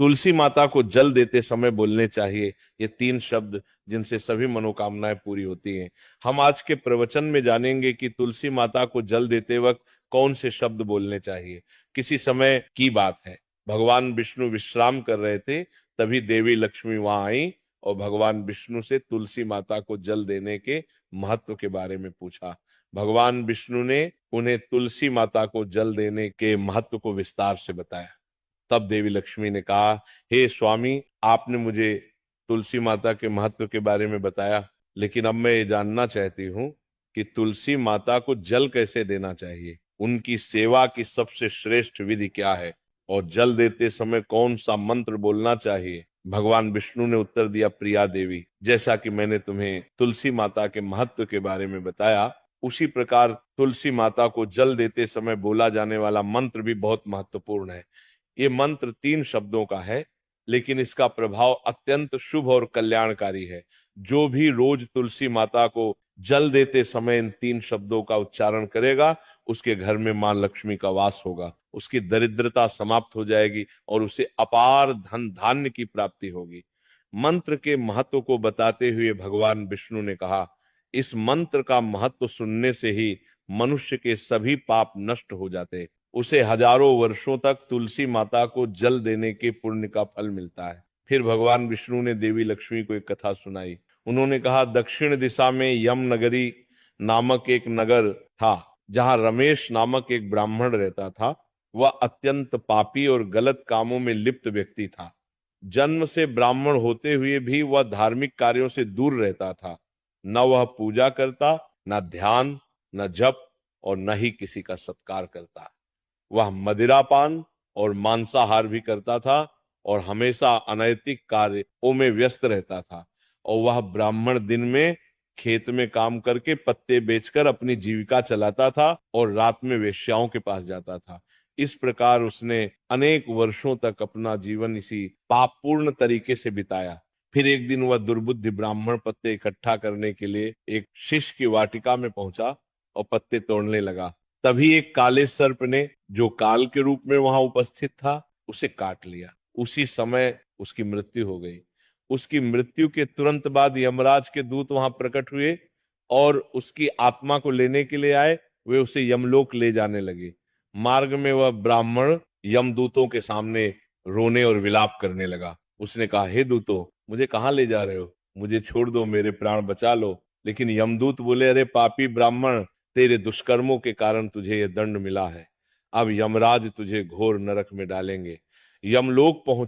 तुलसी माता को जल देते समय बोलने चाहिए। ये 3 शब्द जिनसे सभी मनोकामनाएं पूरी होती हैं। हम आज के प्रवचन में जानेंगे कि तुलसी माता को जल देते वक्त कौन से शब्द बोलने चाहिए। किसी समय की बात है, भगवान विष्णु विश्राम कर रहे थे, तभी देवी लक्ष्मी वहां आई और भगवान विष्णु से तुलसी माता को जल देने के महत्व के बारे में पूछा। भगवान विष्णु ने उन्हें तुलसी माता को जल देने के महत्व को विस्तार से बताया। तब देवी लक्ष्मी ने कहा, हे स्वामी, आपने मुझे तुलसी माता के महत्व के बारे में बताया, लेकिन अब मैं ये जानना चाहती हूँ कि तुलसी माता को जल कैसे देना चाहिए, उनकी सेवा की सबसे श्रेष्ठ विधि क्या है, और जल देते समय कौन सा मंत्र बोलना चाहिए। भगवान विष्णु ने उत्तर दिया, प्रिया देवी, जैसा कि मैंने तुम्हें तुलसी माता के महत्व के बारे में बताया, उसी प्रकार तुलसी माता को जल देते समय बोला जाने वाला मंत्र भी बहुत महत्वपूर्ण है। ये मंत्र 3 शब्दों का है, लेकिन इसका प्रभाव अत्यंत शुभ और कल्याणकारी है। जो भी रोज तुलसी माता को जल देते समय इन 3 शब्दों का उच्चारण करेगा, उसके घर में मां लक्ष्मी का वास होगा, उसकी दरिद्रता समाप्त हो जाएगी और उसे अपार धन धान्य की प्राप्ति होगी। मंत्र के महत्व को बताते हुए भगवान विष्णु ने कहा, इस मंत्र का महत्व सुनने से ही मनुष्य के सभी पाप नष्ट हो जाते, उसे हजारों वर्षों तक तुलसी माता को जल देने के पुण्य का फल मिलता है। फिर भगवान विष्णु ने देवी लक्ष्मी को एक कथा सुनाई। उन्होंने कहा, दक्षिण दिशा में यम नगरी नामक एक नगर था, जहां रमेश नामक एक ब्राह्मण रहता था। वह अत्यंत पापी और गलत कामों में लिप्त व्यक्ति था। जन्म से ब्राह्मण होते हुए भी वह धार्मिक कार्यों से दूर रहता था। न वह पूजा करता, न ध्यान, न जप, और न ही किसी का सत्कार करता। वह मदिरापान और मांसाहार भी करता था और हमेशा अनैतिक कार्यों में व्यस्त रहता था। और वह ब्राह्मण दिन में खेत में काम करके पत्ते बेचकर अपनी जीविका चलाता था और रात में वेश्याओं के पास जाता था। इस प्रकार उसने अनेक वर्षों तक अपना जीवन इसी पापपूर्ण तरीके से बिताया। फिर एक दिन वह दुर्बुद्धि ब्राह्मण पत्ते इकट्ठा करने के लिए एक शिष्य की वाटिका में पहुंचा और पत्ते तोड़ने लगा। तभी एक काले सर्प ने, जो काल के रूप में वहां उपस्थित था, उसे काट लिया। उसी समय उसकी मृत्यु हो गई। उसकी मृत्यु के तुरंत बाद यमराज के दूत वहां प्रकट हुए और उसकी आत्मा को लेने के लिए आए। वे उसे यमलोक ले जाने लगे। मार्ग में वह ब्राह्मण यमदूतों के सामने रोने और विलाप करने लगा। उसने कहा, हे दूतों, मुझे कहाँ ले जा रहे हो? मुझे छोड़ दो, मेरे प्राण बचा लो। लेकिन यमदूत बोले, अरे पापी ब्राह्मण, तेरे दुष्कर्मों के कारण तुझे यह दंड मिला है। अब यमराज तुझे घोर नरक में डालेंगे। यमलोक पहुंच